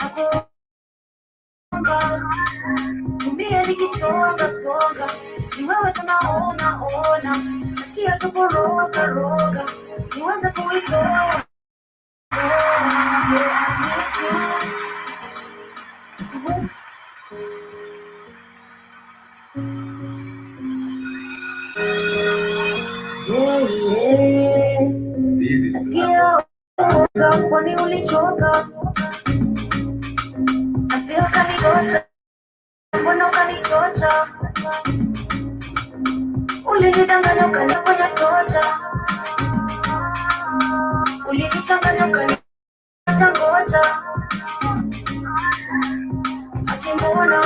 nakuomba tumie nikisonga songa, ni wewe tunaona ona, nasikia tuko roga roga, niweze kuitoa nasikia kwani ulichoka, nafeel kanitocha, mbona ukanichocha, ulinidanganya ukanifanya tocha, ulinichanganya ukaniacha ngoja, akimbona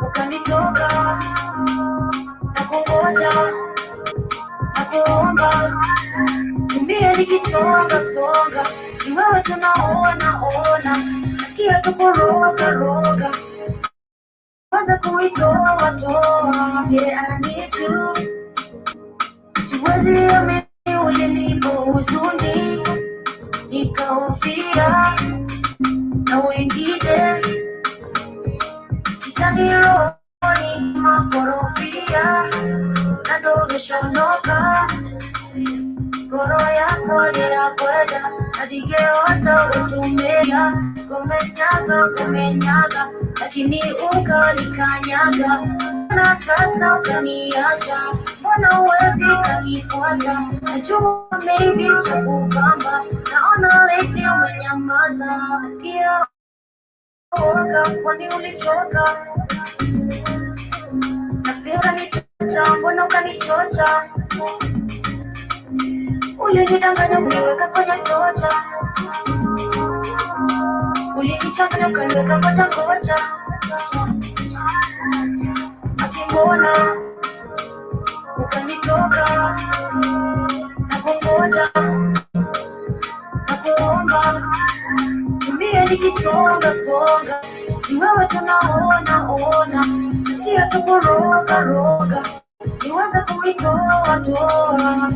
ukanitoka na kungoja, nakuomba tumie nikisonga songa, ni wewe tunaona ona, nasikia tuko roga roga, waza kuitoa toa, yeah I need you, siwezi amini ulinipa huzuni, nikahofia na wengine kichani rohoni makorofia, na ndo umeshaondoka, goro yako ninakwenda, adigeota utumia, kumenyaga, lakini ukanikanyaga, na sasa ukaniacha, mbona uwezi kanifuata, najua maybe sitakupamba, naona lately umenyamaza, nasikia uoga, kwani ulichoka, nafeel kanitocha, mbona ukanichocha, ulinidanganya ukaniweka kwenye tocha, ulinichanganya ukaniweka ngoja ngoja, akimbona ukanitoka na kungoja, nakuomba tumie nikisonga songa, ni wewe tunaona ona, nasikia tuko roga roga, niweze kuitoa toa.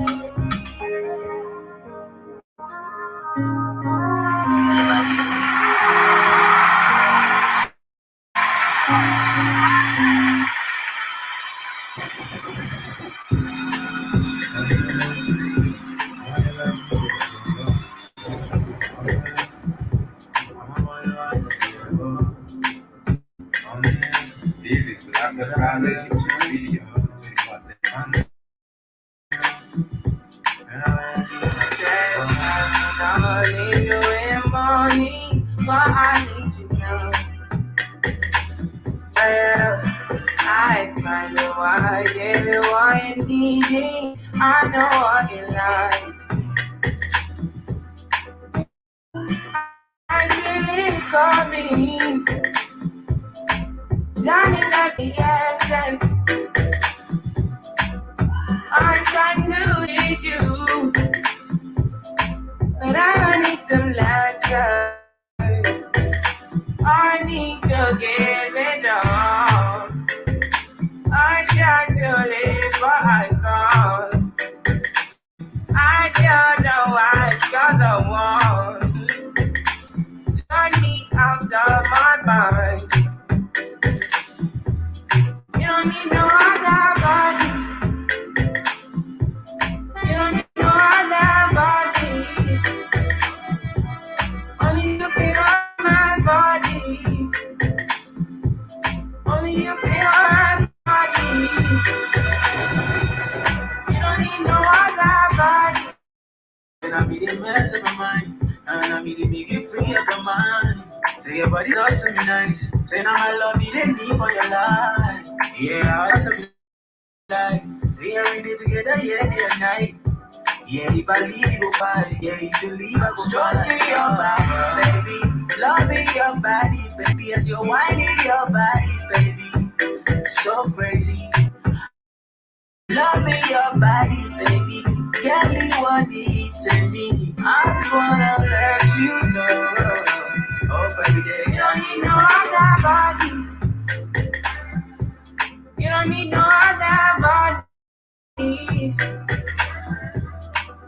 This is not the Friday video. I need you in morning, but I need you now. I find you why, give you what you need. I know what you like. I feel it coming. Johnny, like the essence. I'm trying to lead you, but I need some lessons. I need to give it all. I try to live, but I can't. I don't know why you're the one. Turn me out of my mind. You don't need no other body. You don't need no other body. Only you feel my body. Only you feel my body. You don't need no other body. And I be the mess of my mind, and I be the make you free of your mind. Say your body talk to me nice. Say now I love you, they need for your life. Yeah, I love you like. Say every day together, yeah, day and night. Yeah, if I leave you go by, yeah, if you leave I go stroking your body, baby. Loving your body, baby, as you're whining your body, baby. So crazy. Loving your body, baby. Girl, you want it to me. I just wanna let you know. Oh, baby, You don't need no other body. You don't need no other body.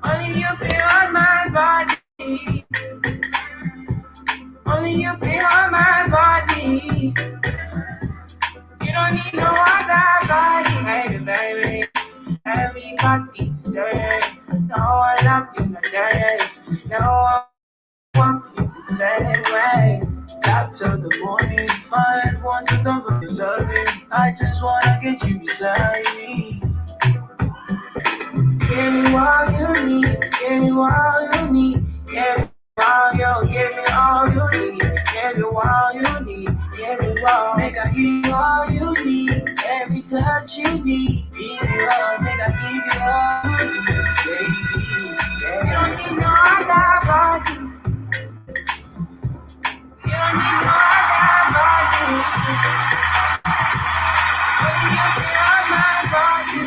Only you feel on my body. Only you feel on my body. You don't need no other body, hey baby. Everybody say, no one loves you like that. No one wants you the same way. Up till the morning, my head wants to come from your loving. I just wanna get you beside me. Give me all you need, give me all you need, give me all you, give me all you need, give me all you need, give me all. Make I give you all you need, every touch you need. Give you all, make I give you all you need, baby. You Yeah. don't need no other body. You don't need no other body. Only you feel my body.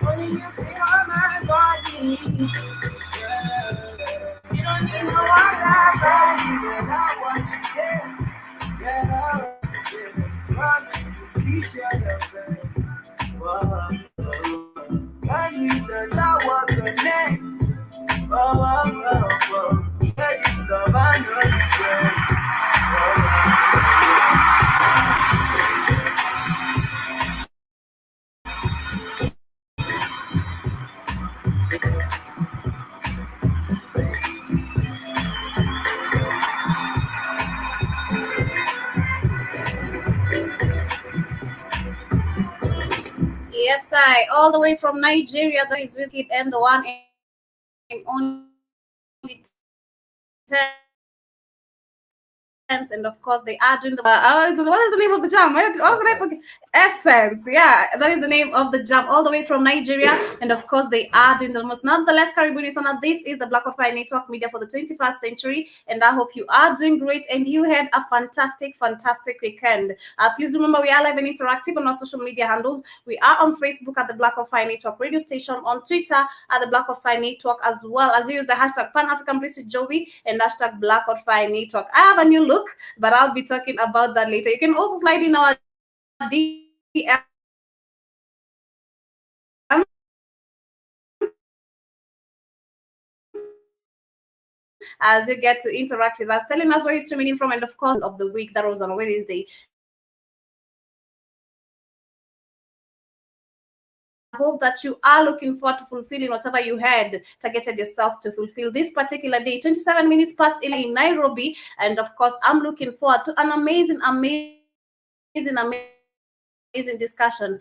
Only you feel my body. You don't need no other body. Girl, I want you there. Girl, I want you there. Promise to treat you the best. Whoa, whoa. Can we turn that walk the neck? Whoa, whoa, whoa, whoa. Yeah, this love I know you care. Whoa, Yes, I all the way from Nigeria. That is Wizkid and the one and only Thames, and of course they are doing the what is the name of the jam? What did I forget? Essence. Yeah, that is the name of the jam. All the way from Nigeria, and of course they are doing the most. Nonetheless, Karibuni Sana. This is the Black Fire Network Media for the 21st century, and I hope you are doing great and you had a fantastic weekend. Please remember we are live and interactive on our social media handles. We are on Facebook at the Black of Fire Network Radio Station, on Twitter at the Black of Fire Network, as well as you use the hashtag Pan African Bliss with Joey and hashtag Black of Fire Network. I have a new look, but I'll be talking about that later. You can also slide in our DM as you get to interact with us, telling us where you're streaming in from, and of course, of the week that was on Wednesday. I hope that you are looking forward to fulfilling whatever you had targeted yourself to fulfill this particular day. 27 minutes past 11 in Nairobi, and of course, I'm looking forward to an amazing discussion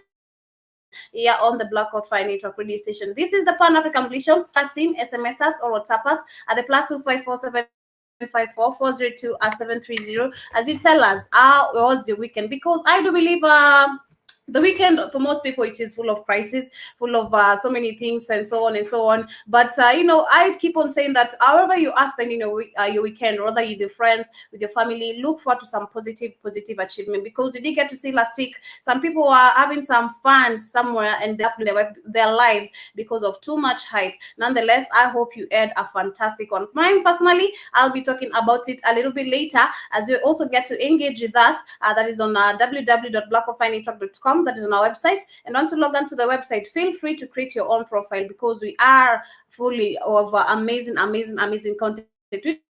here on the Blackout Fire Network radio station. This is the Pan African Bliss Show. Seen SMS us or WhatsApp us at the +254 754 402 730 as you tell us how was your weekend, because I do believe the weekend for most people it is full of crisis, full of so many things and so on and so on. But I keep on saying that however you are spending your weekend, whether with your friends, with your family, look forward to some positive achievement, because we did get to see last week some people are having some fun somewhere and they're their lives because of too much hype. Nonetheless, I hope you had a fantastic one. Mine personally, I'll be talking about it a little bit later, as you also get to engage with us. That is on www.blackofirenetwork.com. That is on our website. And once you log on to the website, feel free to create your own profile, because we are fully of amazing content. We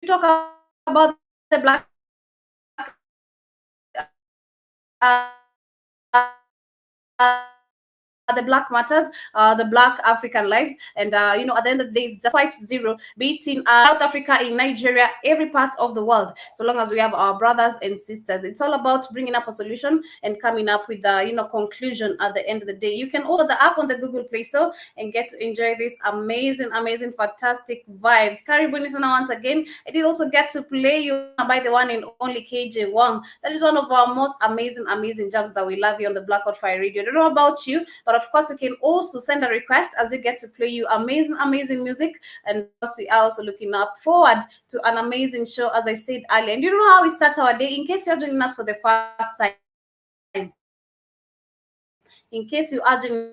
talk about the black uh, the Black Matters, the Black African lives, and at the end of the day, it's just 5-0 beating South Africa in Nigeria, every part of the world. So long as we have our brothers and sisters, it's all about bringing up a solution and coming up with the conclusion at the end of the day. You can order the app on the Google Play Store and get to enjoy this amazing, fantastic vibes. Karibuni Sana once again. I did also get to play you by the one and only KJ Wong. That is one of our most amazing jams that we love here on the Blackout Fire Radio. I don't know about you, but of course, you can also send a request as we get to play you amazing music. And of course, we are also looking up forward to an amazing show, as I said earlier. And you know how we start our day? In case you're joining us for the first time, in case you are joining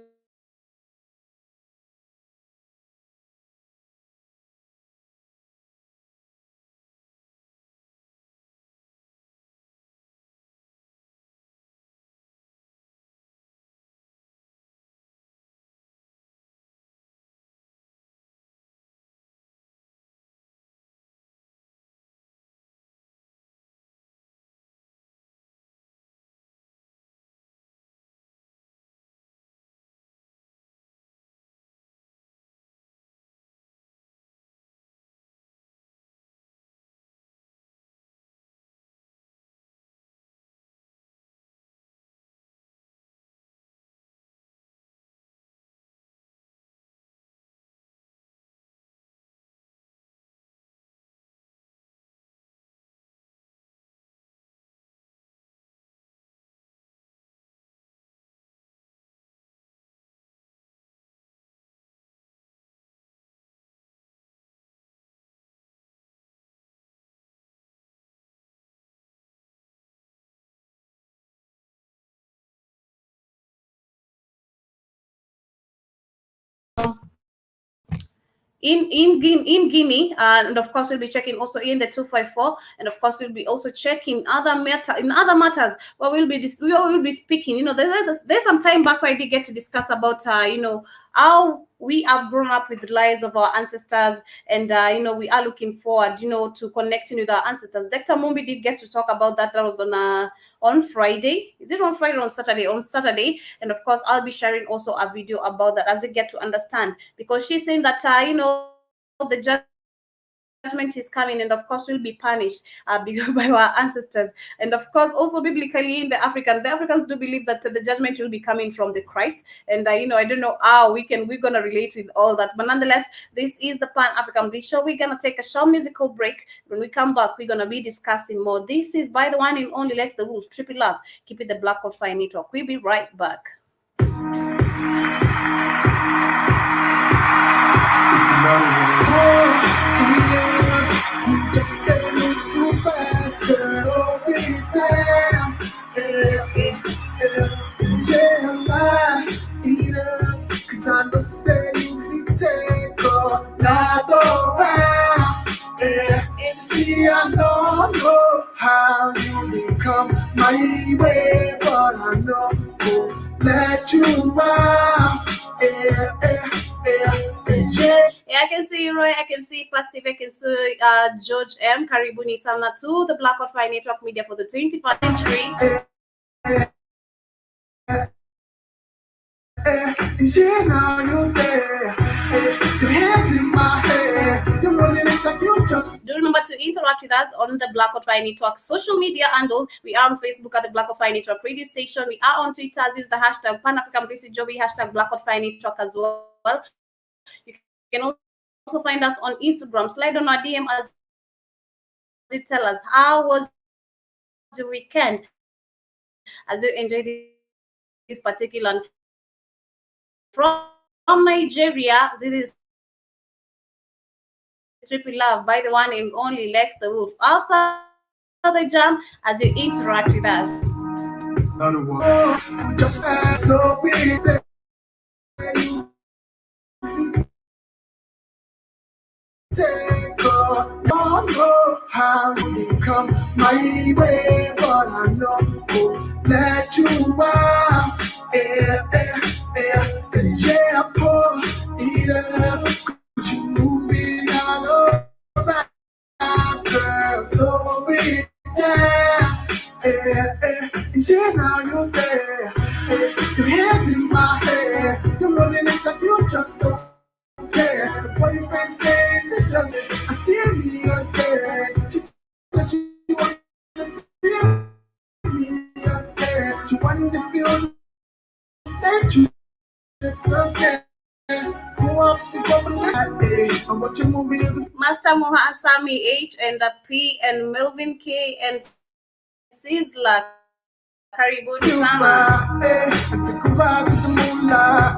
in Guinea, and of course we'll be checking also in the 254, and of course we'll be also checking other matters where we will be speaking. There's some time back where I did get to discuss about how we have grown up with the lives of our ancestors, and we are looking forward to connecting with our ancestors. Dr. Mumbi did get to talk about that. That was on Friday. Is it on Friday or on Saturday? On Saturday. And of course, I'll be sharing also a video about that as we get to understand, because she's saying that the judgment is coming, and of course we'll be punished by our ancestors. And of course, also biblically in the Africans do believe that the judgment will be coming from the Christ. And I don't know how we're gonna relate with all that, but nonetheless, this is the Pan African Bliss Show. We're gonna take a short musical break. When we come back, we're gonna be discussing more. This is by the one and only Let the Wolf Triple Love. Keep it the Black of Fire Network. We'll be right back. You just stay a little too fast, girl. Oh, be there. Eat up, 'cause I know say you fit take off, not around. See, I don't know how you become my way, but I know won't let you out. Yeah, I can see Roy, I can see Pastive, I can see George M. Karibuni Sana to the Black Out Fire Network Media for the 21st century. Yeah, now you're there. Your hands in my hair. You're running it like you just. Do remember to interact with us on the Black Out Fire Network social media handles. We are on Facebook at the Black Out Fire Network radio station. We are on Twitter. Use the hashtag Pan African Bliss Joby, hashtag Black Out Fire Network as well. You can also find us on Instagram. Slide on our DM as you tell us how was the weekend, as you enjoy this particular. From Nigeria, this is Triple Love by the one and only Lex the Wolf. I'll start the jam as you interact with us. Just as no reason. Take on how you come my way, but I know won't let you out. Yeah, poor eater, could you move it out around, girl, slow it down. Yeah, now you're there. Your hands in my hair, you're running it like you just don't. The boyfriend said this just I see me again. She said she wanted to see me again. She wanted to feel said you it's okay. Go up the bubble and watch a movie. Master Moha Asami H and the P and Melvin K and Sizzla Karibuni Sana. And take a ride to the moonlight.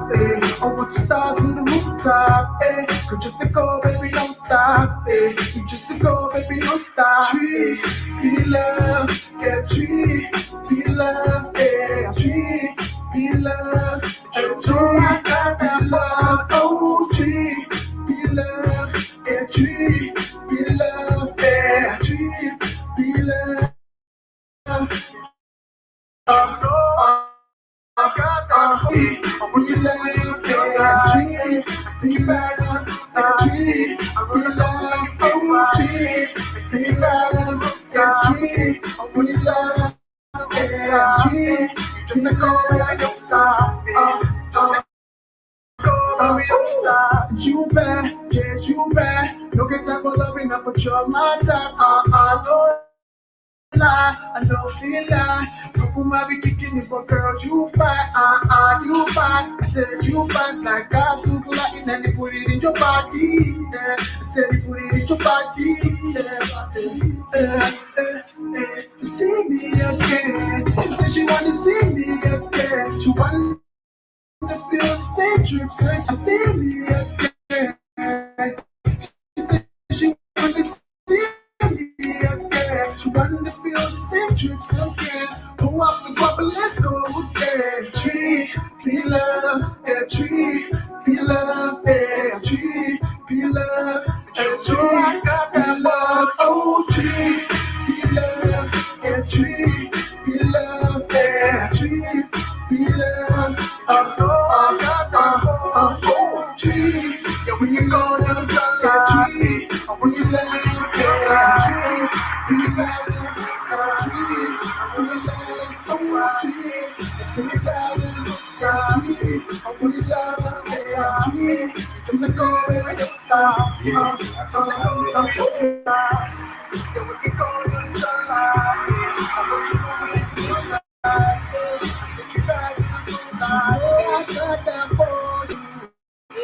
I watch the stars from the rooftop. Could just to go, baby, don't stop. You just to go, baby, don't stop. Tree, be love, yeah, tree, be love, yeah, tree, be love, yeah, tree, be love, oh, tree, be love, yeah, tree, be love, yeah, tree, be love. You bad, yes, you bad. No get time for loving up, but you're my time. Lord. I don't feel like people might be kicking it, but girl, you fine, you fine. I said you fine, like God took lightning and he put it in your body. Yeah. I said he put it in your body. To see me again. She said she want to see me again. She want to feel the same trips. I see me again. She said she want to see me again. She want to feel the same trips again. Go up and bubble, let's go again. Tree, be love, yeah, tree, be love, yeah, tree, be love.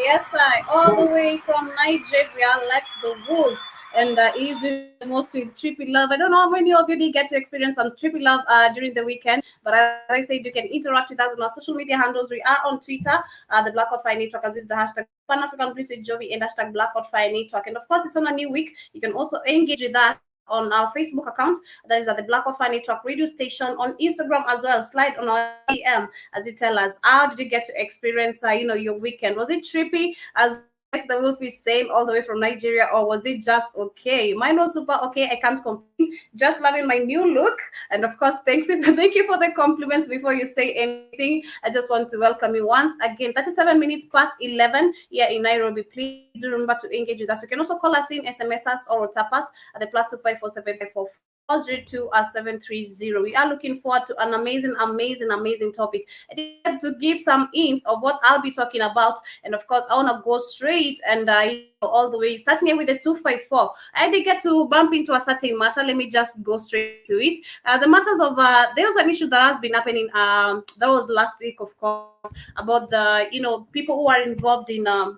Yes, I all the way from Nigeria, Lex the Wolf, and he's doing the most with Trippy Love. I don't know how many of you did get to experience some Trippy Love during the weekend, but as I said, you can interact with us on our social media handles. We are on Twitter, the Black Out Fire Network, as is the hashtag Pan African Bliss with Jovi and hashtag Black Out Fire Network. And of course, it's on a new week. You can also engage with us on our Facebook account, that is at the Black of Fire Network radio station, on Instagram as well. Slide on our DM as you tell us how did you get to experience your weekend. Was it trippy, as the Wolf is saying, all the way from Nigeria, or was it just okay? Mine was super okay. I can't complain. Just loving my new look. And of course, thank you for the compliments. Before you say anything, I just want to welcome you once again. 37 minutes past 11 here in Nairobi. Please do remember to engage with us. You can also call us in, SMS us, or WhatsApp us at the +2547544. 730. We are looking forward to an amazing topic. I did to give some hints of what I'll be talking about, and of course, I want to go straight and all the way, starting here with the 254. I did get to bump into a certain matter. Let me just go straight to it. The matters of there was an issue that has been happening. That was last week, of course, about the people who are involved in I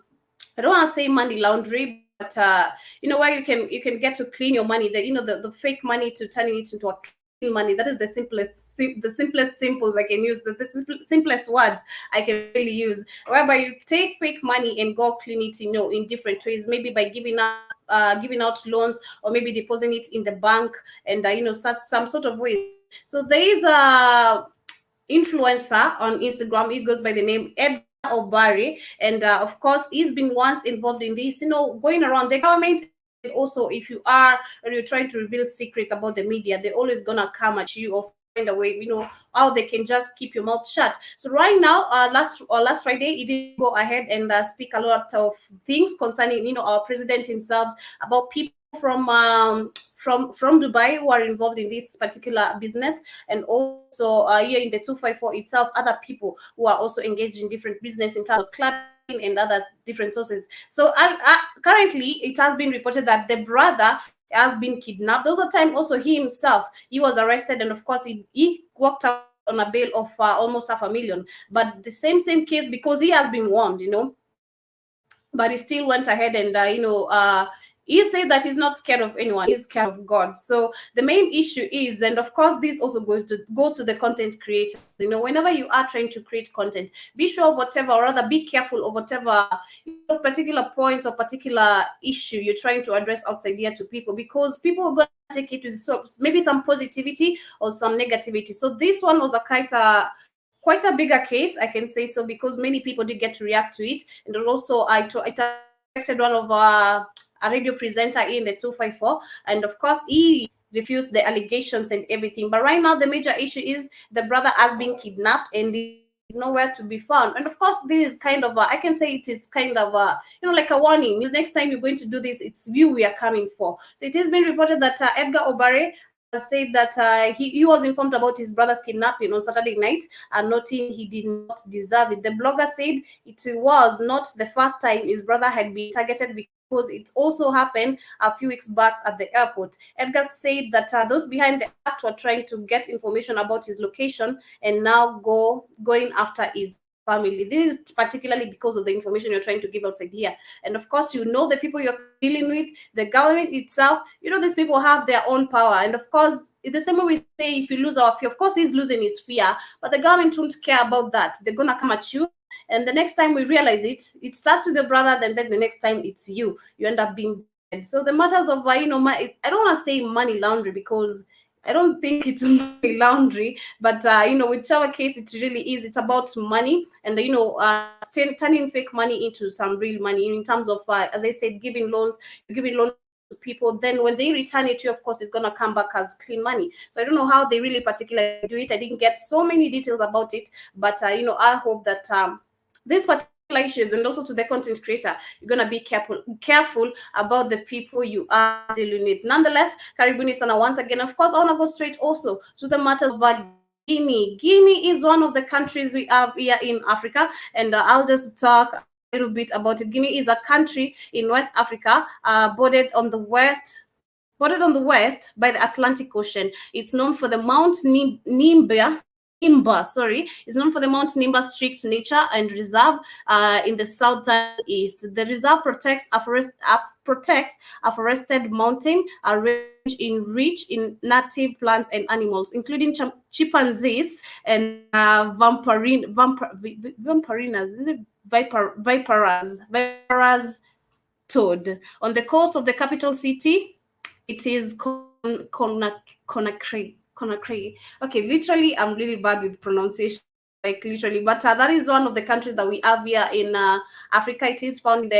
don't want to say money laundering, but where you can get to clean your money, the fake money, to turning it into a clean money. That is the simplest simples I can use, the simplest words I can really use, whereby you take fake money and go clean it in different ways, maybe by giving out loans, or maybe depositing it in the bank, and some sort of way. So there is a influencer on Instagram. He goes by the name Ed Obari, and of course, he's been once involved in this, going around the government. And also, if you're trying to reveal secrets about the media, they're always gonna come at you or find a way, how they can just keep your mouth shut. So right now, last Friday, he did go ahead and speak a lot of things concerning, our president himself, about people from Dubai who are involved in this particular business, and also here in the 254 itself, other people who are also engaged in different business in terms of clubbing and other different sources. So currently, it has been reported that the brother has been kidnapped. Those are time also he was arrested, and of course he walked out on a bail of almost $500,000. But the same case, because he has been warned, but he still went ahead and he said that he's not scared of anyone, he's scared of God. So the main issue is, and of course this also goes to the content creators, whenever you are trying to create content, be sure of whatever, or rather be careful of whatever particular point or particular issue you're trying to address outside here to people, because people are going to take it to maybe some positivity or some negativity. So this one was quite a bigger case, I can say so, because many people did get to react to it. And also I affected one of a radio presenter in the 254, and of course he refused the allegations and everything. But right now the major issue is the brother has been kidnapped and is nowhere to be found. And of course this is kind of I can say it is kind of like a warning. The next time you're going to do this, it's you we are coming for. So it has been reported that Edgar Obare said that he was informed about his brother's kidnapping on Saturday night, and noting he did not deserve it. The blogger said it was not the first time his brother had been targeted, because it also happened a few weeks back at the airport. Edgar said that those behind the act were trying to get information about his location and now going after his family. This is particularly because of the information you're trying to give outside here. And of course, the people you're dealing with, the government itself, these people have their own power. And of course, it's the same way we say, if you lose our fear, of course he's losing his fear, but the government won't care about that. They're gonna come at you, and the next time we realize it starts with the brother, then the next time it's you end up being dead. So the matters of I don't want to say money laundry, because I don't think it's money laundry, but whichever case it really is, it's about money, and turning fake money into some real money, in terms of as I said, giving loans to people. Then when they return it to you, of course, it's gonna come back as clean money. So I don't know how they really particularly do it. I didn't get so many details about it, but I hope that this particular issues, and also to the content creator, you're gonna be careful about the people you are dealing with. Nonetheless, Karibuni sana once again. Of course, I wanna go straight also to the matter of Guinea. Guinea is one of the countries we have here in Africa, and I'll just talk a little bit about it. Guinea is a country in West Africa, bordered on the west by the Atlantic Ocean. It's known for the Mount Nimba, is known for the Mount Nimba strict nature and reserve in the southern east. The reserve protects a forested mountain, a range rich in native plants and animals, including chimpanzees and vampirinas. Is it viperas toad. On the coast of the capital city, it is Conakry. Okay, literally, I'm really bad with pronunciation, like literally, but that is one of the countries that we have here in Africa. It is found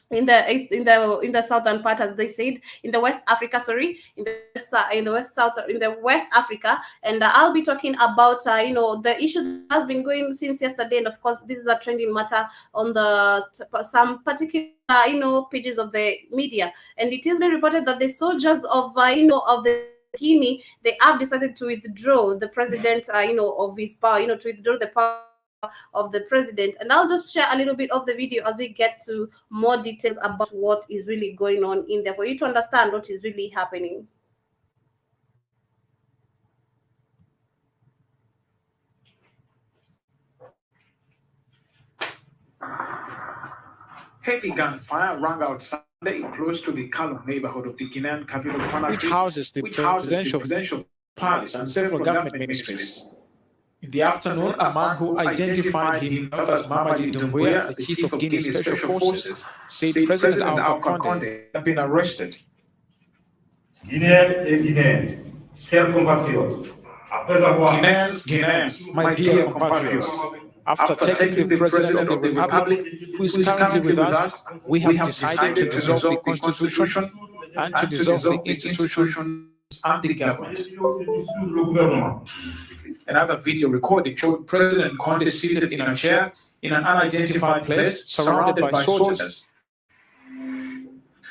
in the southern part, as they said, in the West Africa. In the West Africa, and I'll be talking about the issue that has been going since yesterday, and of course, this is a trending matter on some particular pages of the media, and it has been reported that the soldiers of the Guinea, they have decided to withdraw the president of his power, to withdraw the power of the president. And I'll just share a little bit of the video as we get to more details about what is really going on in there for you to understand what is really happening. Heavy gunfire rang out Sunday close to the Kalum neighborhood of the Guinean capital, Conakry, which houses the presidential palace and several government ministries. In the afternoon, a man who identified himself as Mamadi Doumbouya, the chief of Guinea's special forces, said President Alpha Conde had been arrested. Guinéens, chers compatriotes, Guineans, my dear compatriots, after taking the President of the Republic, who is currently with us, we have decided to dissolve the Constitution and to dissolve the institutions and the government. Another video recording showed President Conde seated in a chair in an unidentified place, surrounded by soldiers.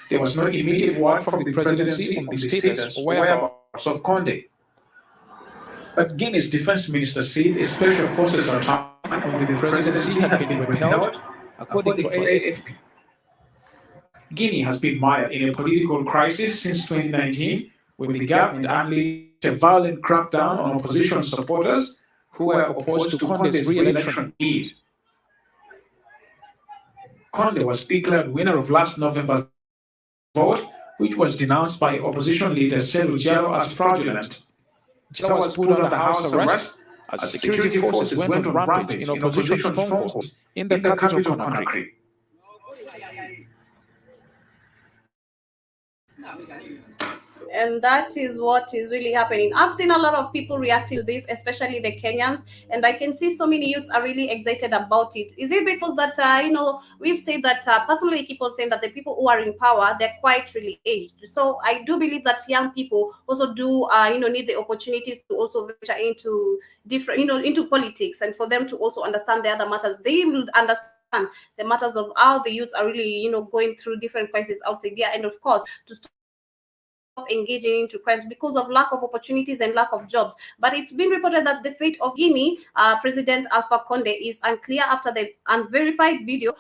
There was no immediate word from the presidency on the status or whereabouts of Conde. But Guinea's defense minister said special forces attack on the presidency had been repelled, according to AFP. Guinea has been mired in a political crisis since 2019, when the government unleashed a violent crackdown on opposition supporters who were opposed to Conde's re-election bid. Conde was declared winner of last November's vote, which was denounced by opposition leader Cellou Diallo as fraudulent. Diallo was put under house arrest as security forces went on rampage in opposition strongholds in the capital Conakry. And that is what is really happening. I've seen a lot of people reacting to this, especially the Kenyans, and I can see so many youths are really excited about it. Is it because that we've said that personally, I keep on saying that the people who are in power, they're quite really aged. So I do believe that young people also do need the opportunities to also venture into different into politics, and for them to also understand the other matters. They will understand the matters of how the youths are really going through different crises outside there, and of course to stop engaging into crimes because of lack of opportunities and lack of jobs. But it's been reported that the fate of Guinea President Alpha Conde is unclear after the unverified video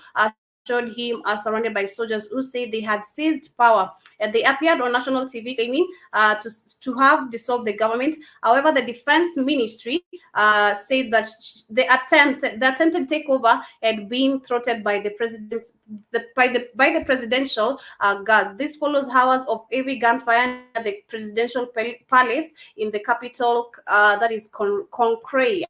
showed him surrounded by soldiers who say they had seized power. And they appeared on national TV claiming to have dissolved the government. However, the defense ministry said that the attempted takeover had been thwarted by the president, by the presidential guard. This follows hours of heavy gunfire at the presidential palace in the capital, that is Conakry.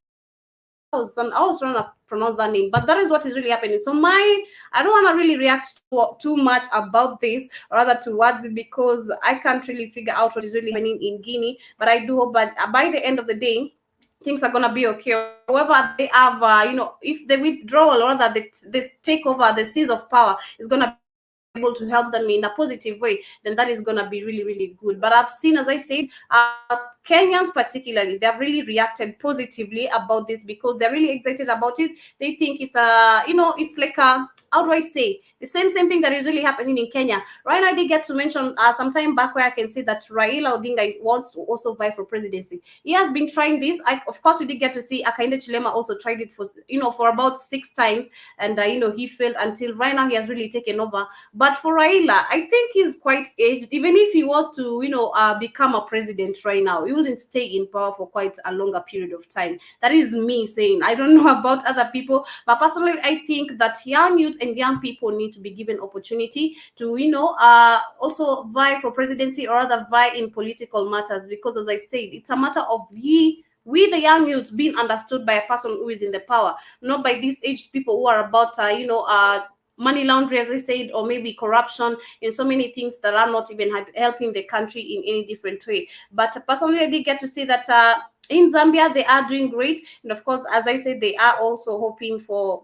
I was trying to pronounce that name, but that is what is really happening. So I don't want to really react too much about this, rather towards it, because I can't really figure out what is really happening in Guinea. But I do hope that by the end of the day, things are gonna be okay. However, they have, if the withdrawal or rather the takeover, the seize of power is gonna be able to help them in a positive way, then that is gonna be really, really good. But I've seen, as I said, Kenyans particularly, they have really reacted positively about this because they're really excited about it. They think it's it's like a, how do I say, the same thing that is really happening in Kenya. Right now, I did get to mention some time back where I can see that Raila Odinga wants to also vie for presidency. He has been trying this. Of course, we did get to see Akainde Chilema also tried it for about 6 times, and he failed until right now he has really taken over. But for Raila, I think he's quite aged. Even if he was to become a president right now, he wouldn't stay in power for quite a longer period of time. That is me saying. I don't know about other people, but personally, I think that young youth and young people need to be given opportunity to also vie for presidency, or rather vie in political matters, because as I said, it's a matter of we the young youths being understood by a person who is in the power, not by these aged people who are about money laundering, as I said, or maybe corruption in so many things that are not even helping the country in any different way. But personally, I did get to see that in Zambia they are doing great, and of course, as I said, they are also hoping for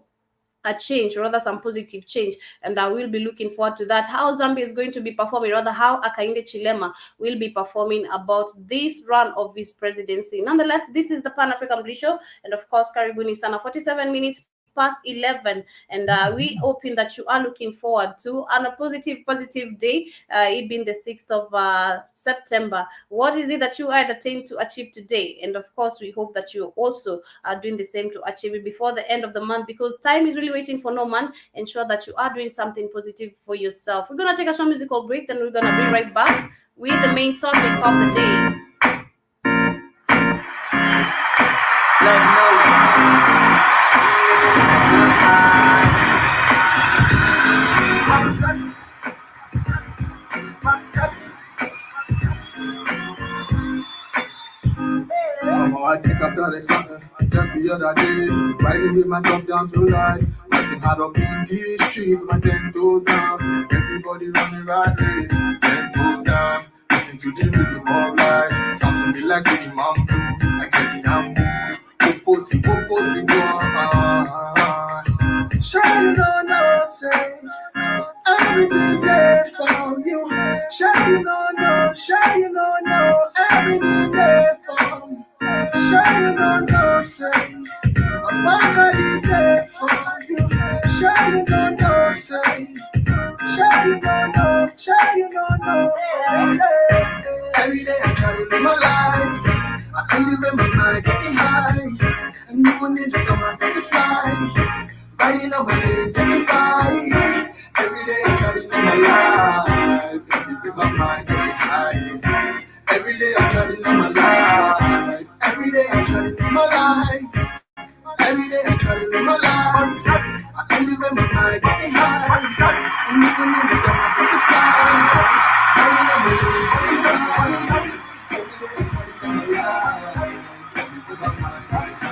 a change, rather some positive change, and I will be looking forward to that. How Zambia is going to be performing, rather how Akainde Chilema will be performing about this run of his presidency. Nonetheless, this is the Pan African Bliss Show, and of course, Karibuni Sana, 47 minutes past 11, and we hoping that you are looking forward to on a positive day, it being the 6th of September. What is it that you are attained to achieve today? And of course, we hope that you also are doing the same to achieve it before the end of the month, because time is really waiting for no man. Ensure that you are doing something positive for yourself. We're gonna take a short musical break, then we're gonna be right back with the main topic of the day. I think I started something just the other day. Riding with my dog down to life. Nothing hard up in these streets, my 10 toes down. Everybody running right race, 10 toes down. Listen to the rhythm of life. Something be like the imam blue. I get it and move. Popoti, go. Sure you don't know, say everything there for you. Sure you don't know, everything there for you. Sure you don't know, say I'm gonna there for you. Sure you don't know, say sure you don't know. Every day I try to live my life. I can live in my mind, getting high, and even in the stomach, to fly. Riding on my head, getting by. Every day I try to live my life. Live my mind, getting high. Every day I try to live my life. Every day I try to live my life. Every day I try to live my life. I can live in my mind, getting high, and even in the stomach, to fly. Riding on my head, getting by. Every day I try to live my life. Live my mind, getting high.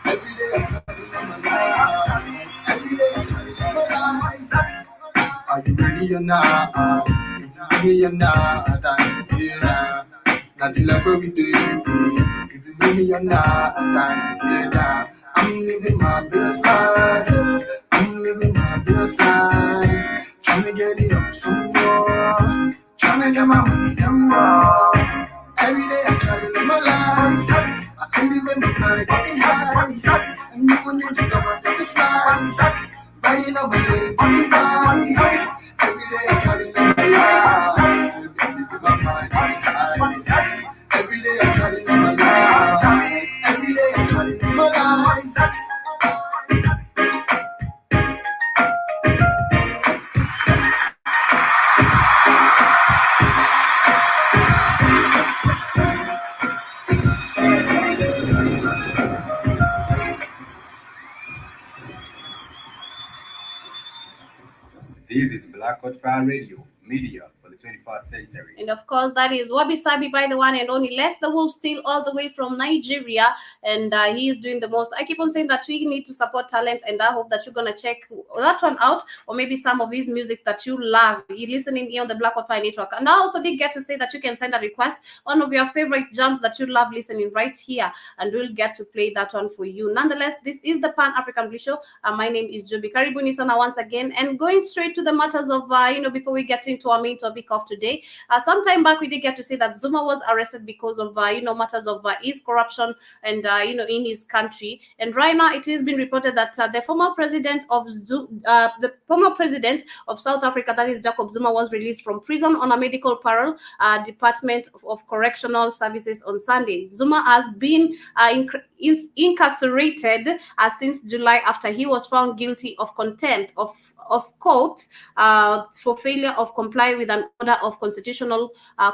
Every day I try to live my life. Every day I try to live my life. Are you ready or not? If you ready or not, time to get out. Now the love every day. If you ready or not, time to get out. I'm living my best life. I'm living my best life. Trying to get it up some more. Trying to get my money some more. Every day I try to live my life. I can live in my mind, getting high, and even in the stomach, to fly. Riding on my head, getting by. Every day I try to live my life. Live my mind, getting high. Every day I try to live my life. Every day I try to live my life. This is Black Country Radio, media for the 21st century. And of course, that is Wabi Sabi by the one and only Let the Wolf Steal, all the way from Nigeria. And he is doing the most. I keep on saying that we need to support talent, and I hope that you're going to check that one out, or maybe some of his music that you love, you listening here on the Black Wi-Fi network. And I also did get to say that you can send a request, one of your favorite jams that you love listening right here, and we'll get to play that one for you. Nonetheless, this is the Pan-African Bliss Show. My name is Karibuni sana once again, and going straight to the matters of, before we get into our main topic of today. Sometime back, we did get to say that Zuma was arrested because of, matters of his corruption and, in his country. And right now, it has been reported that the former president of South Africa, that is Jacob Zuma, was released from prison on a medical parole, Department of Correctional Services on Sunday. Zuma has been incarcerated since July after he was found guilty of contempt of court for failure of comply with an order of constitutional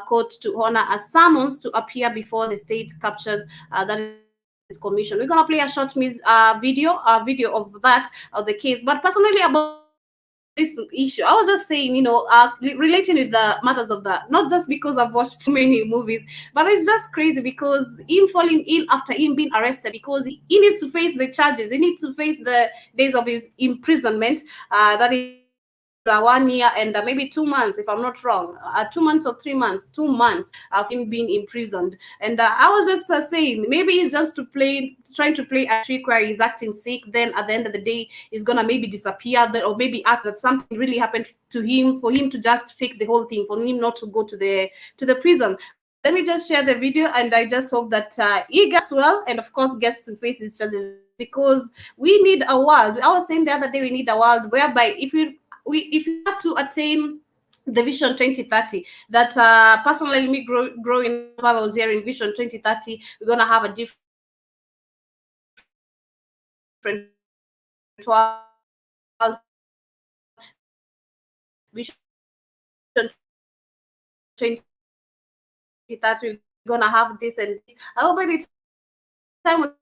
court to honor a summons to appear before the state captures that is commission. We're gonna play a short video of that, of the case. But personally, about this issue, I was just saying, relating with the matters of that, not just because I've watched too many movies, but it's just crazy because him falling ill after him being arrested, because he needs to face the charges, he needs to face the days of his imprisonment, that is 1 year and maybe 2 months, if I'm not wrong, 2 months or 3 months, 2 months of him being imprisoned. And I was just saying, maybe he's just trying to play a trick where he's acting sick. Then at the end of the day, he's gonna maybe disappear, or maybe act that something really happened to him, for him to just fake the whole thing, for him not to go to the prison. Let me just share the video, and I just hope that he gets well, and of course gets to face his charges, because we need a world. I was saying the other day, we need a world whereby if you have to attain the Vision 2030, that personally, me growing up, I was hearing Vision 2030, we're going to have a different world. Vision 2030, we're going to have this and this. I hope by the time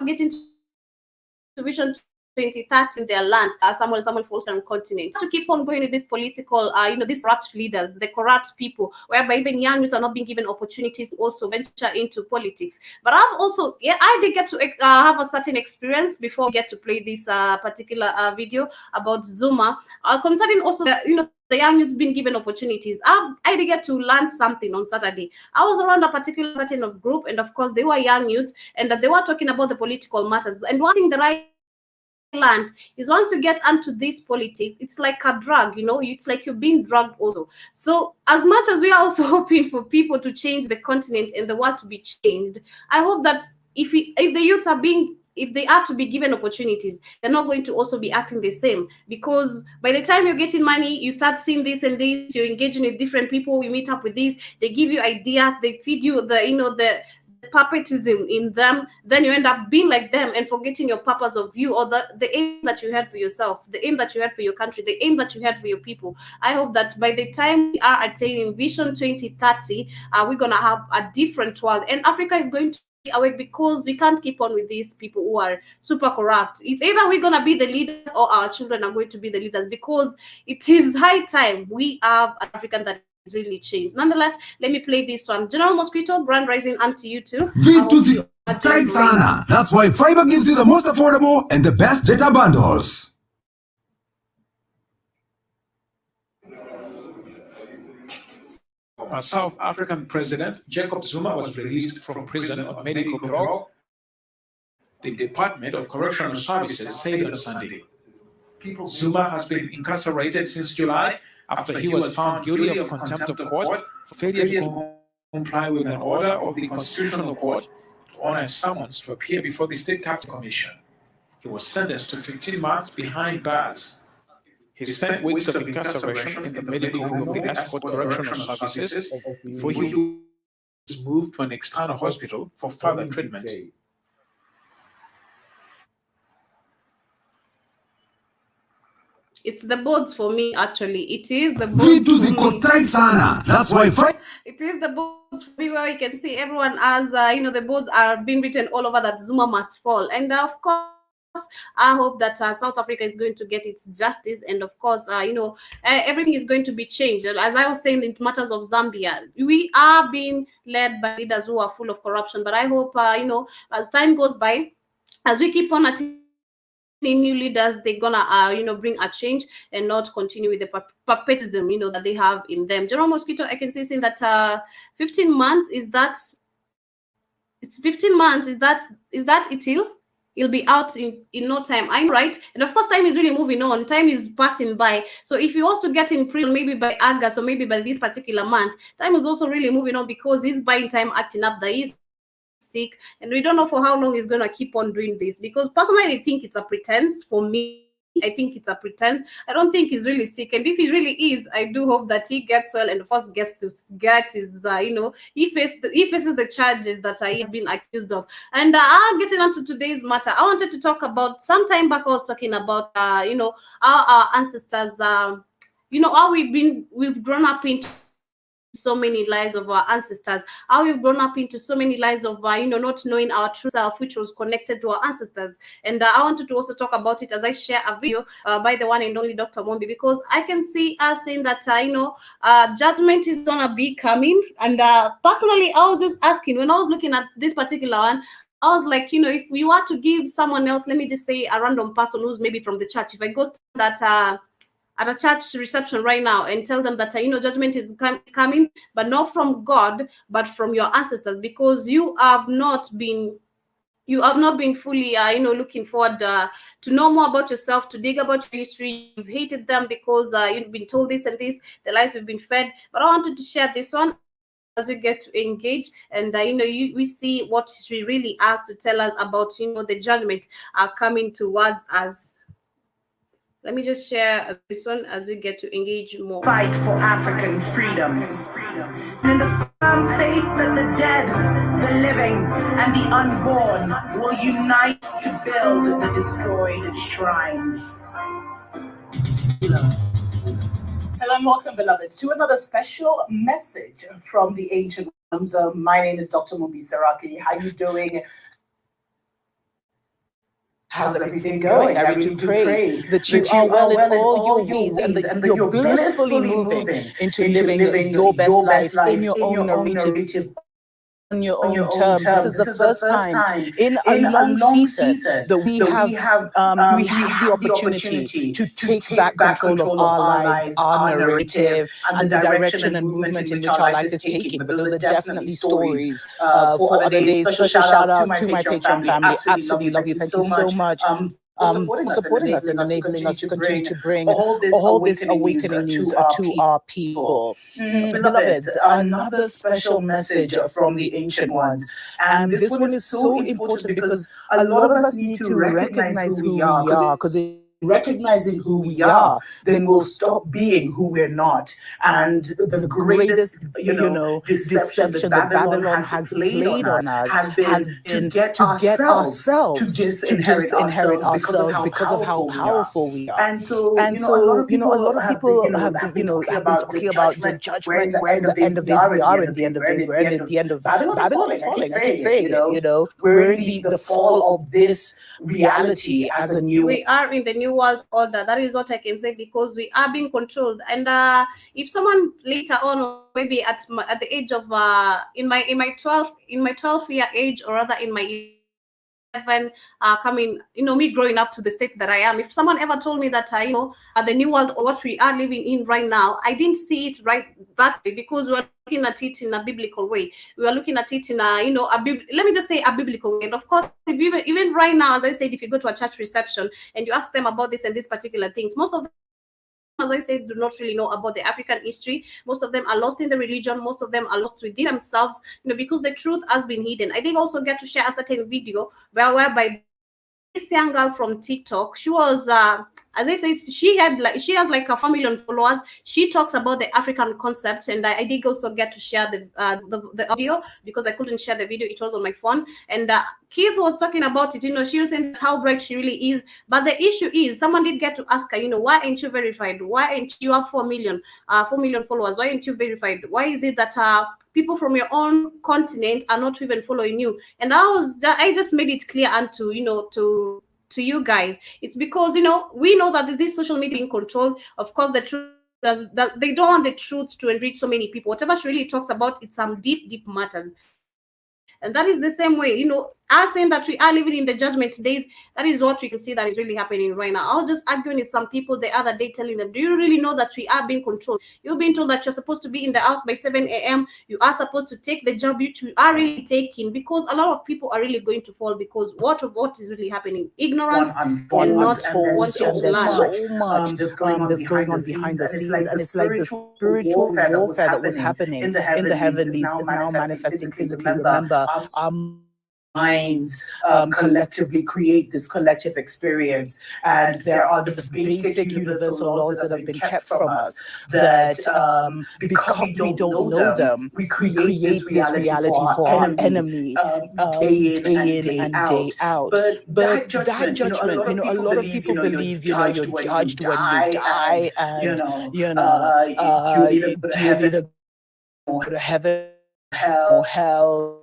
we get into Vision 2030 in their lands, Samuel Folsom continent, to keep on going with this political, these corrupt leaders, the corrupt people, whereby even young youths are not being given opportunities to also venture into politics. But I've also, I did get to have a certain experience before we get to play this particular video about Zuma, concerning also the young youths being given opportunities. I did get to learn something on Saturday. I was around a particular certain of group, and of course they were young youths, and they were talking about the political matters. And one thing that I learned is, once you get onto this politics, it's like a drug, it's like you're being drugged also. So as much as we are also hoping for people to change the continent and the world to be changed, I hope that if the youth if they are to be given opportunities, they're not going to also be acting the same, because by the time you're getting money, you start seeing this and this, you're engaging with different people, you meet up with these, they give you ideas, they feed you the puppetism in them, then you end up being like them and forgetting your purpose of view, or the aim that you had for yourself, the aim that you had for your country, the aim that you had for your people. I hope that by the time we are attaining Vision 2030, we're going to have a different world, and Africa is going to be awake, because we can't keep on with these people who are super corrupt. It's either we're going to be the leaders or our children are going to be the leaders, because it is high time we have an African that really changed. Nonetheless, let me play this one. General Mosquito, Grand Rising, and to you too. Tight sana. That's why Fiber gives you the most affordable and the best data bundles. South African President Jacob Zuma was released from prison on medical parole, the Department of Correctional Services said on Sunday. Zuma has been incarcerated since July after he was found guilty of contempt of court for failure to comply with an order of the Constitutional Court to honor a summons to appear before the State Capture Commission. He was sentenced to 15 months behind bars. He spent weeks of incarceration in the medical wing of the Escort Correctional Services before he was moved to an external hospital for further treatment. It's the boards for me, actually. It is the boards for me. That's why it is the boards for me, where you can see everyone as, the boards are being written all over that Zuma must fall. And of course, I hope that South Africa is going to get its justice. And of course, everything is going to be changed. As I was saying, in matters of Zambia, we are being led by leaders who are full of corruption. But I hope, as time goes by, as we keep on attaining new leaders, they're gonna bring a change and not continue with the perpetuism that they have in them. General Mosquito, I can say saying that 15 months is that it's 15 months is that it'll be out in no time. I know, right? And of course, time is really moving on. Time is passing by. So if he was to get in prison maybe by August or maybe by this particular month, time is also really moving on because he's buying time acting up that he's sick, and we don't know for how long he's going to keep on doing this. Because personally, I think it's a pretense. For me, I think it's a pretense. I don't think he's really sick, and if he really is, I do hope that he gets well and first gets to get his he faces the charges that he has been accused of. And getting on to today's matter, I wanted to talk about, some time back I was talking about our ancestors, how we've grown up into so many lies of our ancestors, how we've grown up into so many lies of not knowing our true self, which was connected to our ancestors. And I wanted to also talk about it as I share a video by the one and only Dr. Mombi, because I can see us saying that judgment is gonna be coming. And personally, I was just asking, when I was looking at this particular one, I was like, if we were to give someone else, let me just say a random person who's maybe from the church, if I go that at a church reception right now and tell them that judgment is coming, but not from God, but from your ancestors, because you have not been fully looking forward to know more about yourself, to dig about your history. You've hated them because you've been told this and this, the lies you've been fed. But I wanted to share this one as we get to engage, and we see what history really has to tell us about the judgment coming towards us. Let me just share this one as we get to engage more. Fight for African freedom. And in the firm faith that the dead, the living, and the unborn will unite to build the destroyed shrines. Hello and welcome, beloveds, to another special message from the ancient ones. My name is Dr. Mumbi Saraki. How you doing? How's everything going? I really do pray that you are well in all your ways and that you're blissfully moving into living your best life in your own narrative, on your own terms. This is the first time in a long season that we have the opportunity to take back control of our lives, our narrative, and the direction and movement in which our life is taking. But those are definitely stories for other days. Special shout out to my Patreon family. Absolutely love you. Thank you so much for supporting us and enabling us to continue to bring all this awakening news to our people. Beloveds, another special message from the ancient ones. And this one is so important because a lot of us need to recognize who we are, because recognizing who we are, then we'll stop being who we're not. And the greatest, deception that Babylon has played on us has been to get ourselves to disinherit ourselves because of how powerful we are. And so a lot of people have been talking about the judgment, the end of days. We are in the end of days. We're in the end of Babylon is falling. I keep saying it. We're in the fall of this reality as a new. We are in the new world order. That is what I can say, because we are being controlled. And if someone later on, maybe at the age of in my 12-year age, or rather in my 11 coming, me growing up to the state that I am, if someone ever told me that the new world, or what we are living in right now, I didn't see it right that way, because we're looking at it in a biblical way. We are looking at it in a let me just say a biblical way. And of course, if even right now, as I said, if you go to a church reception and you ask them about this and these particular things, most of them, as I said, do not really know about the African history. Most of them are lost in the religion. Most of them are lost within themselves, because the truth has been hidden. I did also get to share a certain video whereby this young girl from TikTok, she was as I say, she has like a 4 million followers. She talks about the African concept, and I did also get to share the audio, because I couldn't share the video. It was on my phone, and Keith was talking about it. She was saying how bright she really is. But the issue is, someone did get to ask her, why ain't you verified? Why ain't you have 4 million followers? Why ain't you verified? Why is it that people from your own continent are not even following you? And I just made it clear unto to you guys. It's because we know that this social media being controlled. Of course, the truth that they don't want the truth to enrich so many people. Whatever she really talks about, it's some deep matters. And that is the same way, Us saying that we are living in the judgment days, that is what we can see that is really happening right now. I was just arguing with some people the other day, telling them, do you really know that we are being controlled? You've been told that you're supposed to be in the house by 7 a.m. You are supposed to take the job you are really taking, because a lot of people are really going to fall because what is really happening? Ignorance and not wanting to learn. So much that's going on behind the scenes, and it's like the spiritual warfare that was happening in the heavenlies is now manifesting physically. Remember, our minds collectively create this collective experience, and there are these basic universal laws that have been kept from us that because we don't know them, we create this reality for our enemy day in and day out. But that judgment, a lot of people believe, you're judged when you die, and you either go to heaven or hell.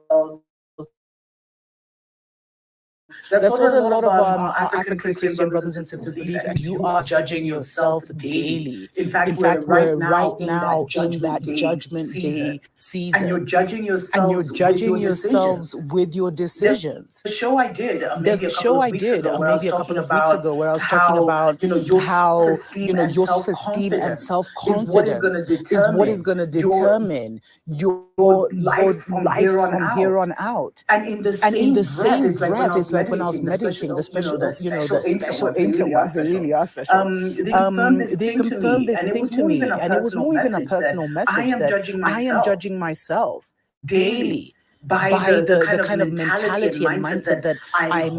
That's what a lot of our African Christian brothers and sisters believe, and you are judging yourself daily. In fact, we're right now in that judgment day season, and you're judging yourselves with your decisions. There's a show I did maybe a couple of weeks ago where I was talking about how your self-esteem and self-confidence is what is going to determine your life from here on out. And in the same breath, it's like when I was meditating, the special angel ones, they really are special. They confirmed this thing to me, and it was more even a personal message that I am judging myself daily by the kind of mentality and mindset that I'm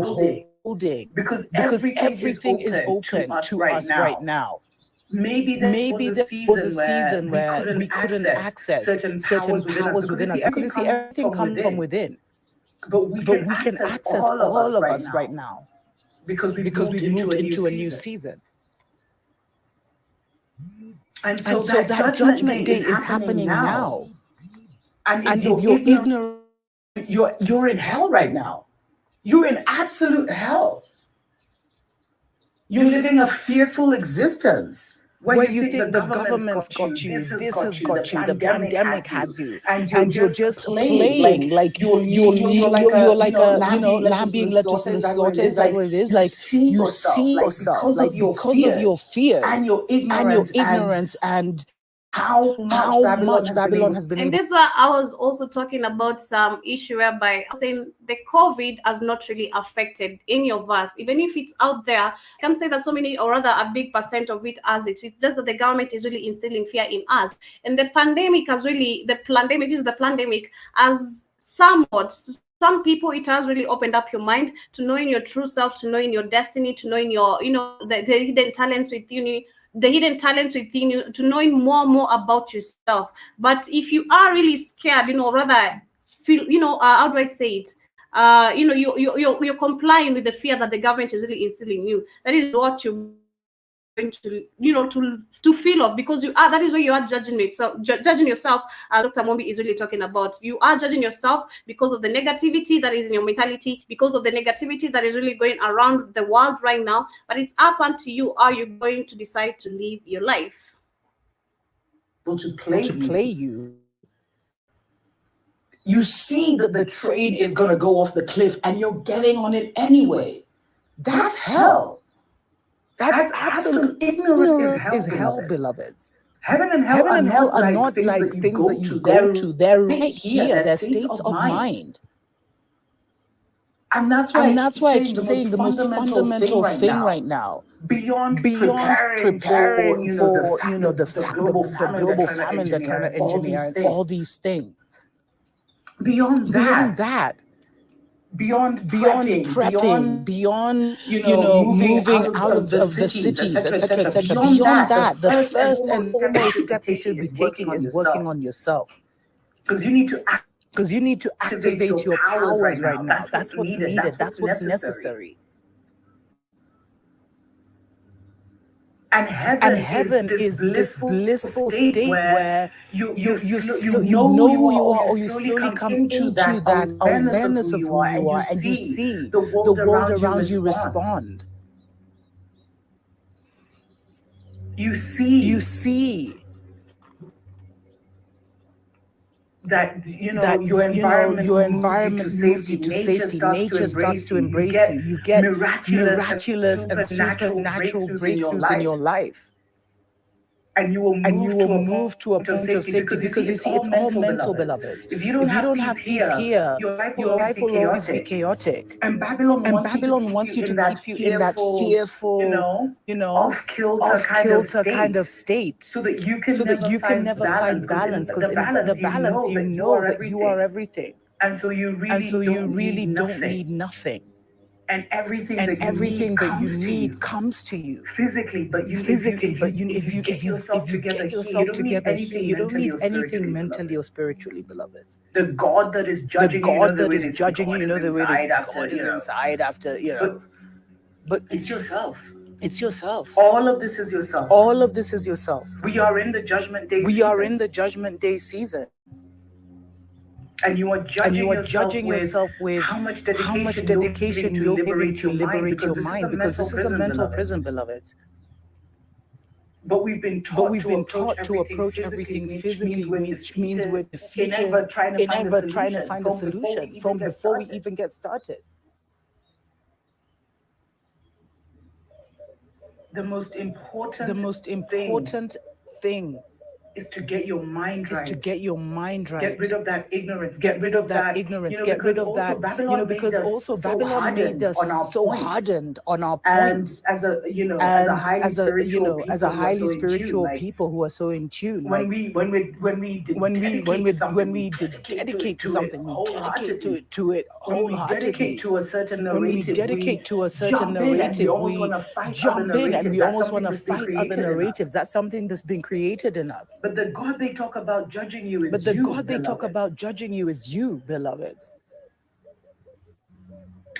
holding, because everything is open to us right now. Maybe there was a season where we couldn't access certain powers within us, because you see, everything comes from within. But we can access all of us right now because we've moved into a new season. And so that judgment day is happening now. And if you're ignorant, you're in hell right now. You're in absolute hell. You're living a fearful existence where you think the government's got you, this has got you, the pandemic has you, and you're just playing like you're like a lamb being led to the slaughter. Is that what it is? Like you see yourself, like because of your fears and your ignorance and how much Babylon has been. And this is why I was also talking about some issue whereby I was saying the COVID has not really affected in your verse, even if it's out there. I can say that so many, or rather a big percent of it has it. It's just that the government is really instilling fear in us, and the pandemic has somewhat. Some people, it has really opened up your mind to knowing your true self, to knowing your destiny, to knowing your, the hidden talents within you, to knowing more about yourself. But if you are really scared, rather feel, how do I say it? You're complying with the fear that the government is really instilling you. That is what you're going to feel of, because that is where you are judging yourself, as Dr. Mombi is really talking about. You are judging yourself because of the negativity that is in your mentality, because of the negativity that is really going around the world right now. But it's up unto you how you're going to decide to live your life. To play you. You see that the train is going to go off the cliff and you're getting on it anyway. That's hell. That's absolute ignorance is hell, beloveds. Heaven and hell are not like things that you go to. They're right here. They're states of mind. And that's why I keep saying the most fundamental thing right now, beyond preparing for the global famine they're trying to engineer and all these things. Beyond that. Beyond prepping, beyond moving out of the cities, etc. Beyond that, the first and foremost step you should be taking is working on yourself, because you need to activate your powers right now. That's what's needed. That's what's necessary. And heaven is this blissful state where you know who you are, or you slowly come into that awareness of who you are, and you see the world around you respond. You see that your environment moves you to safety. Nature starts to embrace you. You get miraculous and supernatural breakthroughs in your life. And you will move to a point of safety because you see, it's all mental, beloveds. If you don't have peace here, your life will always be chaotic. And Babylon wants you to keep you in that fearful, off-kilter kind of state, so that you can never find balance. Because in the balance, you know that you are everything, and so you really don't need nothing. And everything that you need comes to you physically. But if you get yourself together here, you don't need anything mentally or spiritually, beloveds. The God that is judging you, the way God is inside after, But it's yourself. It's yourself. All of this is yourself. We are in the judgment day season. And you are judging yourself with how much dedication you're giving to liberate your mind, because this is a mental prison, beloveds. But we've been taught to approach everything physically, which means we're defeated in ever trying to find a solution from before we even get started. The most important thing is to get your mind right. Get rid of that ignorance. Get rid of that, because also Babylon made us so hardened on our points. And as a highly spiritual people who are so in tune. When we dedicate to something, we dedicate to it wholeheartedly. When we dedicate to a certain narrative, we jump in and we almost want to fight other narratives. That's something that's been created in us. But the God they talk about judging you is you, beloveds.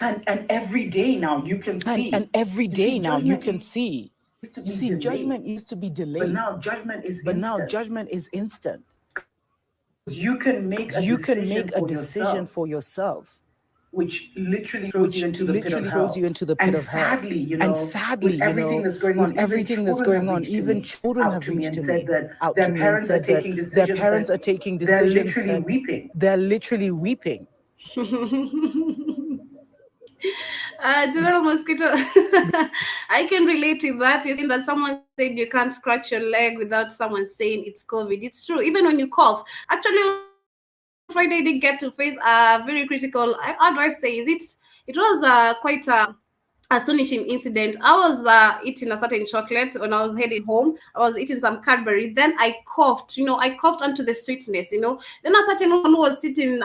And every day now you can see. You see, judgment used to be delayed. But now judgment is instant. You can make a decision for yourself. Which literally throws you into the pit of hell. And sadly, with everything that's going on, even children have reached to me out to me and said that their parents are taking decisions. They're literally weeping. General Mosquito, I can relate to that. You think that someone said you can't scratch your leg without someone saying it's COVID. It's true. Even when you cough. Actually, Friday did get to face a very critical, how do I say it? It was quite astonishing incident. I was eating a certain chocolate when I was heading home. I was eating some Cadbury. Then I coughed. I coughed onto the sweetness. Then a certain one who was sitting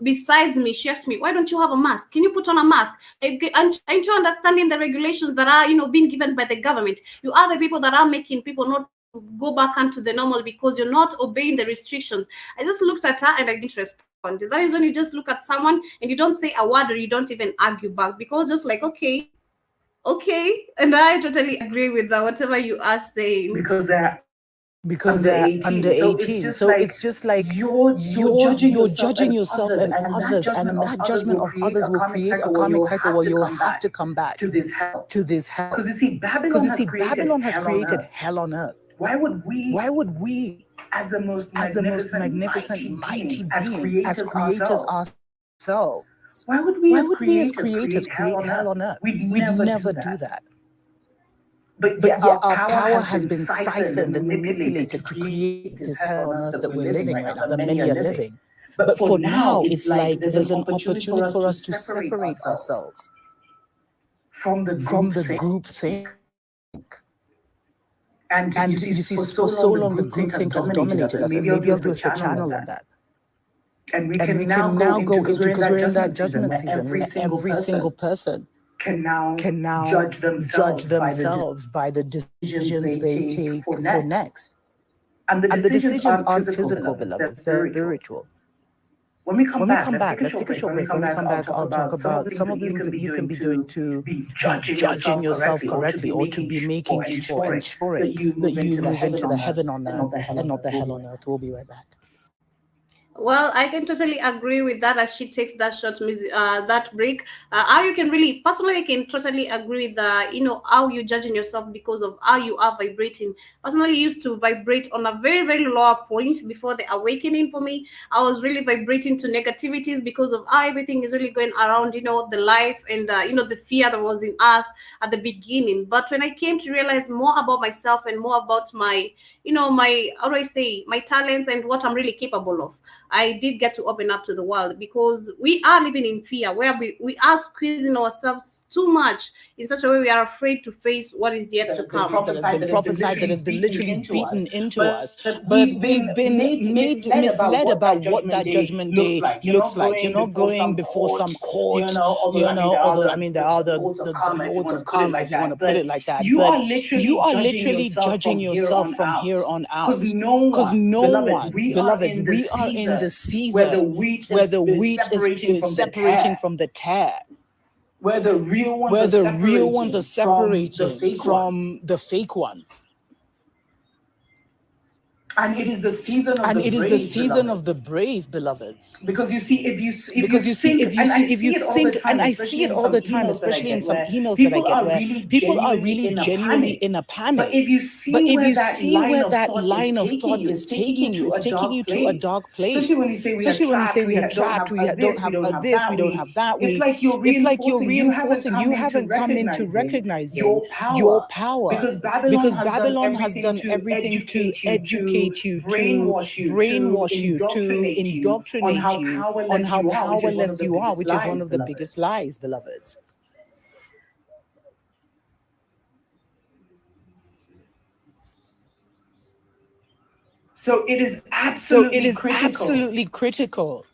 besides me, she asked me, "Why don't you have a mask? Can you put on a mask?" And you understanding the regulations that are being given by the government. You are the people that are making people not go back onto the normal because you're not obeying the restrictions. I just looked at her and I didn't respond. That is when you just look at someone and you don't say a word or you don't even argue back, because just like, okay. And I totally agree with that, whatever you are saying. Because they're under 18. So it's just like you're judging yourself and others, and that judgment of others will create a karmic cycle where you'll have to come back to this hell. Because you see, Babylon has created hell on earth. Why would we, as the most magnificent, mighty beings, as creators ourselves, why would we as creators create hell on earth? We'd never do that. But yet our power has been siphoned and manipulated to create this hell on earth that we're living right now, that many are living. But for now, it's like there's an opportunity for us to separate ourselves from the group think. And you see, for so long, the group think has dominated us, and maybe I'll do a channel on that. And we can now go into, because we're in that judgment season, where every single person can now judge themselves by the decisions they take for next. And the decisions aren't physical, beloveds, they're spiritual. When we come back, let's take a short break. When we come back, I'll talk about some of the things that you can be doing to be judging yourself correctly, or to be making sure, ensuring that you move into the heaven on earth and not the hell on earth. We'll be right back. Well, I can totally agree with that as she takes that short that break. How you can really, personally, I can totally agree that, how you're judging yourself because of how you are vibrating. But personally used to vibrate on a very, very lower point before the awakening for me. I was really vibrating to negativities because of how everything is really going around, the life and, the fear that was in us at the beginning. But when I came to realize more about myself and more about my, how do I say, my talents and what I'm really capable of, I did get to open up to the world, because we are living in fear where we are squeezing ourselves too much in such a way we are afraid to face what is yet to come. That has been literally beaten into us. But we've been made misled about what that judgment day looks like. You're not going before some court, although, I mean, there are the lords of karma, if you want to put it like that. You but are literally judging yourself from here on out. Because no one, beloveds, we are in the season where the wheat is separating from the tare. Where the real ones are separating from the fake ones. And it is the season of the brave, beloveds. Because you see, if you think, and I see it all the time, especially in some emails that I get, where people are really genuinely in a panic. But if you see where that line of thought is taking you, it's taking you to a dark place. Especially when you say we are trapped, we don't have this, we don't have that. It's like you're reinforcing. You haven't come into recognizing your power. Because Babylon has done everything to educate you, to brainwash you, to indoctrinate you on how powerless you are, which is one of the biggest lies, beloveds. So it is absolutely critical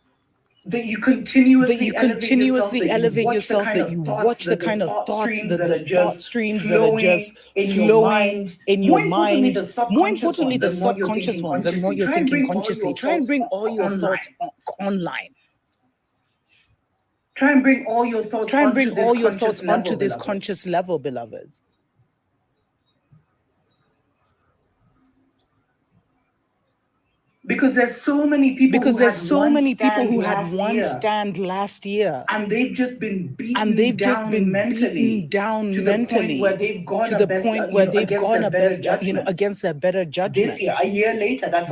that you continuously elevate yourself, that you watch the kind of thoughts, the thought streams that are just flowing in your mind. More importantly, the subconscious ones and what you're thinking consciously. Try and bring all your thoughts online. Try and bring all your thoughts onto this conscious level, beloveds. Because there's so many people who had one stand last year, and they've just been beaten down mentally to the point where they've gone against their better judgment. This year, a year later, that's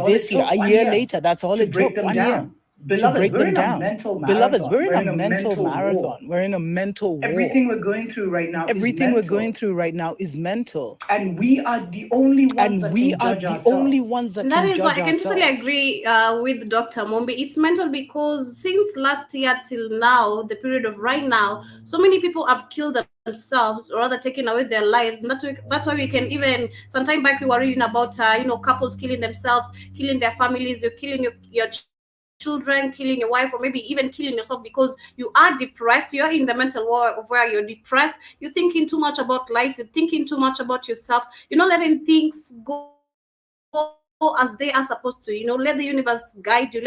all it took. 1 year. To break them down. Beloveds, we're in a mental marathon. We're in a mental war. Everything we're going through right now is mental. And we are the only ones that that can is judge why I can totally ourselves. agree with Dr. Mombi. It's mental because since last year till now, the period of right now, so many people have killed themselves or rather taken away their lives. And that's why we can even, sometime back we were reading about, couples killing themselves, killing their families, you're killing your children, killing your wife, or maybe even killing yourself because you are depressed. You're in the mental war of where you're depressed. You're thinking too much about life. You're thinking too much about yourself. You're not letting things go as they are supposed to. Let the universe guide you.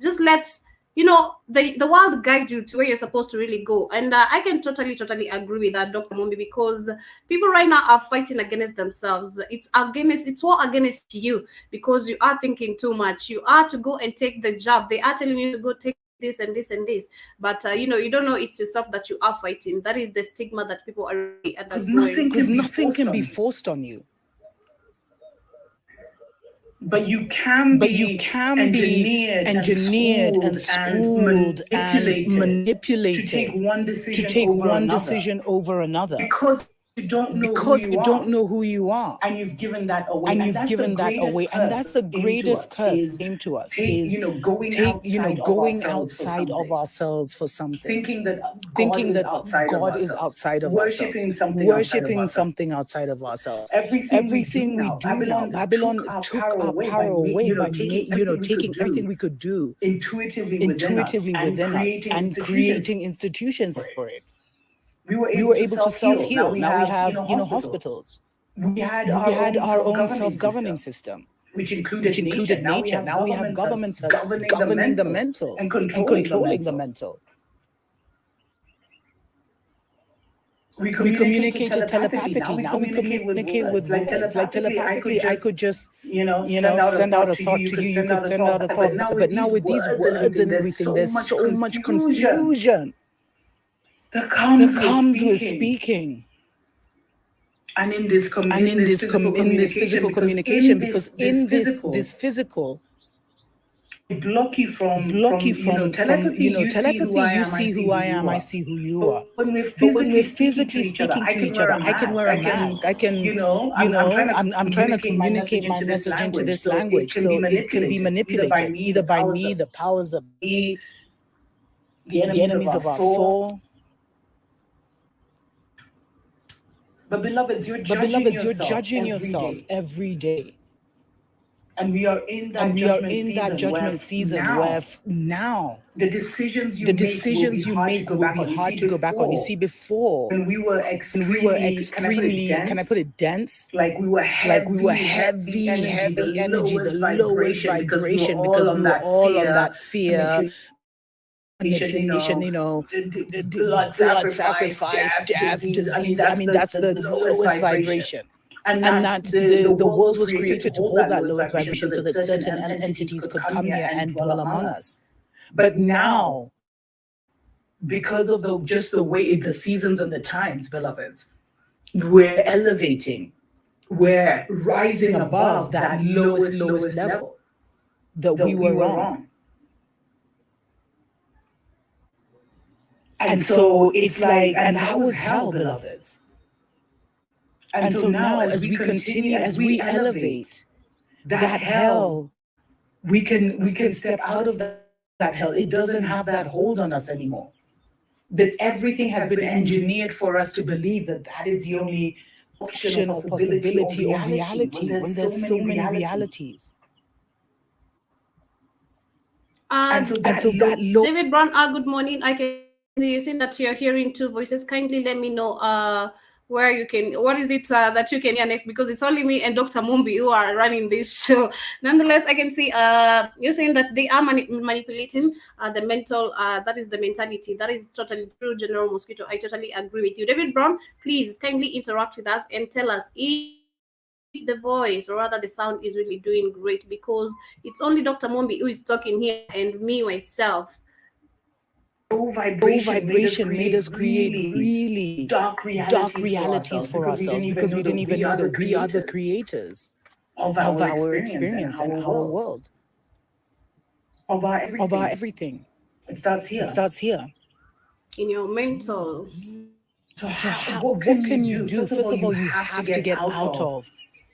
Just let the world guide you to where you're supposed to really go. And I can totally agree with that, Dr. Mombi, because people right now are fighting against themselves. It's war against you because you are thinking too much. You are to go and take the job. They are telling you to go take this and this and this, but you don't know it's yourself that you are fighting. That is the stigma that people are really undergoing. Because nothing can be forced on you. But you can be engineered and schooled and manipulated to take one decision over another. Because you don't know who you are. And you've given that away. And that's the greatest curse came to us. Going outside of ourselves for something. Thinking that God is outside of ourselves. Worshipping something outside of ourselves. Everything we do now, Babylon took our power away by taking everything we could do intuitively within us and creating institutions for it. We were able to self-heal. Now we have hospitals. We had our own self-governing system, which included nature. Now we have governments that governing the mental and controlling the mental. We communicated telepathically. Now we communicate with words. Like telepathically, I could just send out a thought to you. You could send out a thought. But now with these words and everything, there's so much confusion that comes with speaking. and in this physical communication, because in this physical block you from telepathy. You see who I am, I see who you are. When we're But when we're physically physically speaking to each other, I can wear a mask. I can, I'm trying to communicate my message into this language, so it can be manipulated either by me, the powers that be, the enemies of our soul. But beloveds, you're judging yourself every day. And we are in that judgment season where now the decisions you make will be hard to go back on. You see, before, when we were extremely, can I put it dense? Like we were heavy energy, the lowest vibration, because we were all on that fear, manipulation, blood sacrifice, death, disease. I mean, that's the lowest vibration. And that's the world was created to hold that lowest vibration so that certain entities could come here and dwell among us. But now, because of the way the seasons and the times, beloveds, we're elevating, we're rising above that lowest level that we were on. And so it's like, and that was hell, beloveds. And so now, as we continue, as we elevate that hell, we can step out of that hell. It doesn't have that hold on us anymore. That everything has been engineered for us to believe that that is the only option or possibility or reality when there's so many realities. And so that David Brown, good morning. I can see you saying that you're hearing two voices. Kindly let me know what is it that you can hear next, because it's only me and Dr. Mumbi who are running this show. Nonetheless, I can see you're saying that they are manipulating the mental, that is the mentality. That is totally true, General Mosquito. I totally agree with you. David Brown, please kindly interact with us and tell us if the voice, or rather the sound, is really doing great, because it's only Dr. Mumbi who is talking here and me myself. Low vibration made us create really dark realities for ourselves, because we didn't even know that we are the creators of our experience and our world, of our everything. It starts here. In your mental. So what can you do? First of all, you have to get out of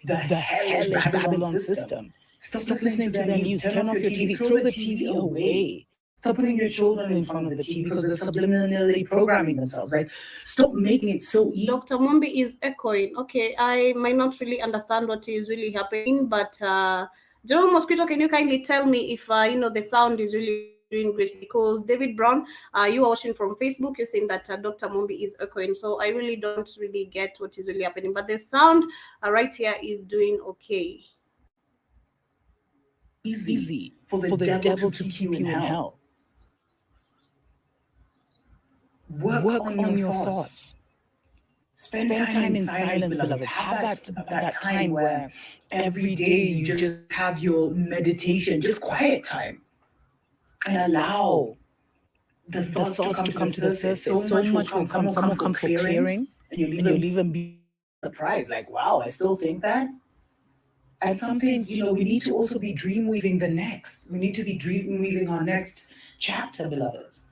the hellish Babylon system. Stop listening to the news. Turn off your TV. Throw the TV away. Stop putting your children in front of the TV because they're subliminally programming themselves. Like, stop making it so easy. Dr. Mombi is echoing. Okay, I might not really understand what is really happening, but General Mosquito, can you kindly tell me if the sound is really doing great? Because David Brown, you are watching from Facebook, you're saying that Dr. Mombi is echoing. So I really don't really get what is really happening. But the sound right here is doing okay. Easy for the devil to keep you in hell. Work on your thoughts. Spend time in silence, beloveds. Have that time where every day you just have your meditation, just quiet time, and allow the thoughts to come to the surface. So much will come. Some will come for clearing, and you'll even be surprised, like, wow, I still think that. And some things, we need to also be dream weaving the next. We need to be dream weaving our next chapter, beloveds.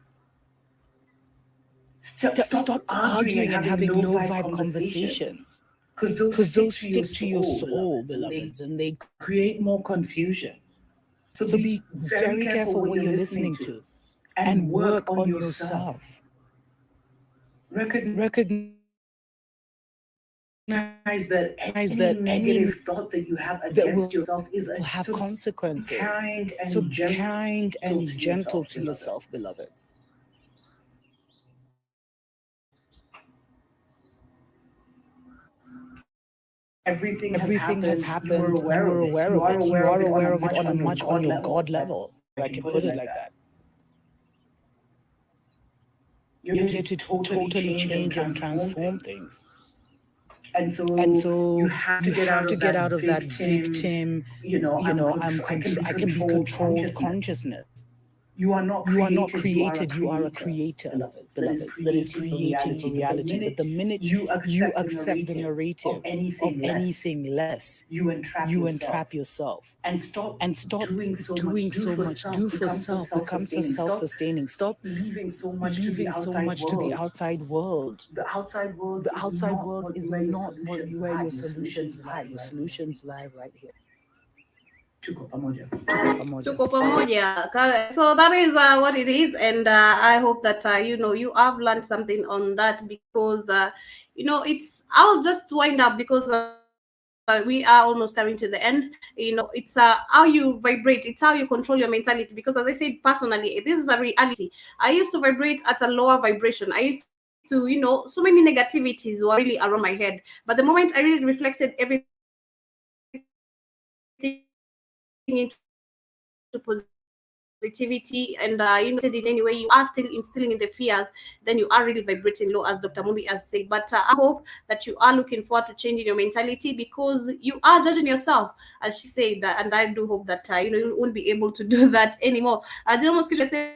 Stop arguing and having low vibe conversations, because those stick to your soul, beloveds, and they create more confusion. So be very careful what you're listening to, and work on yourself. Recognize that any negative thought that you have against yourself will have consequences. So kind and gentle to yourself, beloveds. Everything has happened. You are aware of it. You are aware of it on your God level. I can put it like that. You're here to totally change and transform things. And so you have to get out of that victim. I can be controlled consciousness. You are not created, you are a creator, beloveds, that is creating a reality. But the minute you accept the narrative of anything less, you entrap yourself. And stop doing so much. Do for self becomes a self-sustaining. Stop leaving so much to the outside world. The outside world is not where your solutions lie. Your solutions lie right here. Tuko pamoja. So that is what it is, and I hope that you have learned something on that, because it's. I'll just wind up because we are almost coming to the end. It's how you vibrate, it's how you control your mentality, because as I said, personally, this is a reality. I used to vibrate at a lower vibration. I used to, so many negativities were really around my head, but the moment I really reflected everything into positivity, and in any way you are still instilling in the fears, then you are really vibrating low, as Dr. Mumbi has said. But I hope that you are looking forward to changing your mentality, because you are judging yourself, as she said, and I do hope that you won't be able to do that anymore. I say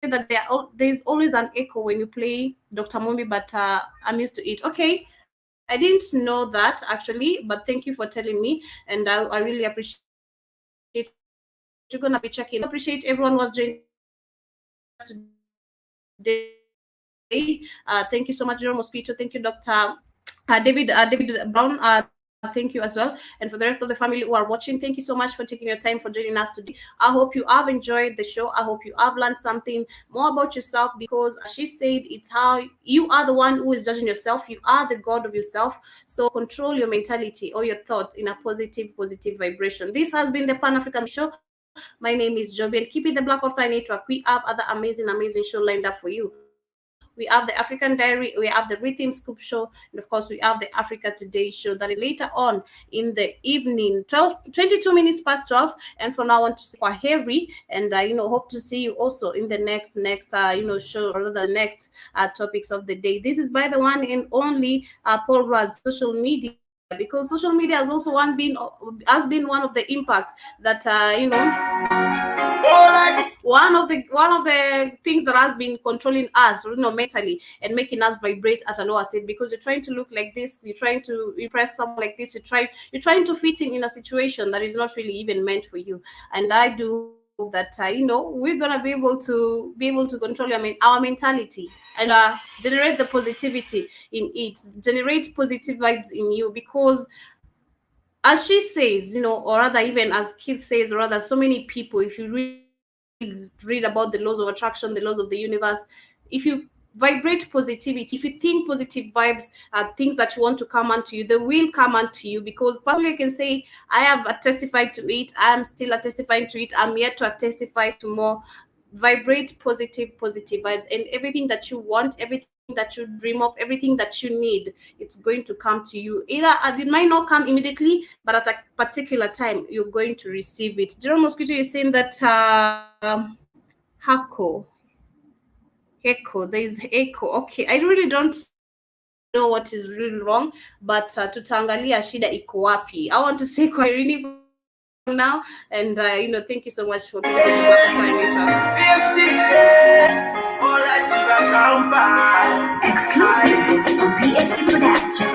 that there's always an echo when you play Dr. Mumbi, but I'm used to it. Okay, I didn't know that actually, but thank you for telling me, and I really appreciate. You're gonna be checking. Appreciate everyone was joining us today. Thank you so much, Jerome Mosquito. Thank you, Dr. David Brown. Thank you as well. And for the rest of the family who are watching, thank you so much for taking your time for joining us today. I hope you have enjoyed the show. I hope you have learned something more about yourself, because as she said, it's how you are the one who is judging yourself. You are the god of yourself. So control your mentality or your thoughts in a positive vibration. This has been the Pan-African Show. My name is Joby, and keep it the Black Outfly Network. We have other amazing show lined up for you. We have the African Diary, we have the Rhythm Scoop Show, and of course we have the Africa Today show that is later on in the evening, 22 minutes past 12. And for now, I want to say Kwaheri, and hope to see you also in the next show, or the next topics of the day. This is by the one and only Paul Rudd, social media, because social media has also been one of the impacts that one of the things that has been controlling us, mentally, and making us vibrate at a lower state, because you're trying to look like this, you're trying to impress someone like this, you're trying to fit in a situation that is not really even meant for you. And I do hope that we're gonna be able to control our mentality, and generate the positivity in it, generate positive vibes in you, because as she says, or rather, even as Keith says, or rather, so many people, if you read about the laws of attraction, the laws of the universe, if you vibrate positivity, if you think positive vibes, things that you want to come onto you, they will come onto you. Because personally, I can say I have testified to it. I am still testifying to it. I'm yet to testify to more. Vibrate positive vibes, and everything that you want, everything that you dream of, everything that you need, it's going to come to you. Either it might not come immediately, but at a particular time you're going to receive it. Jerome Mosquito is saying that echo, there is echo. Okay, I really don't know what is really wrong, but tutaangalia shida iko wapi. I want to say Kwaherini now, and thank you so much for giving me Exclusive on PSC Production.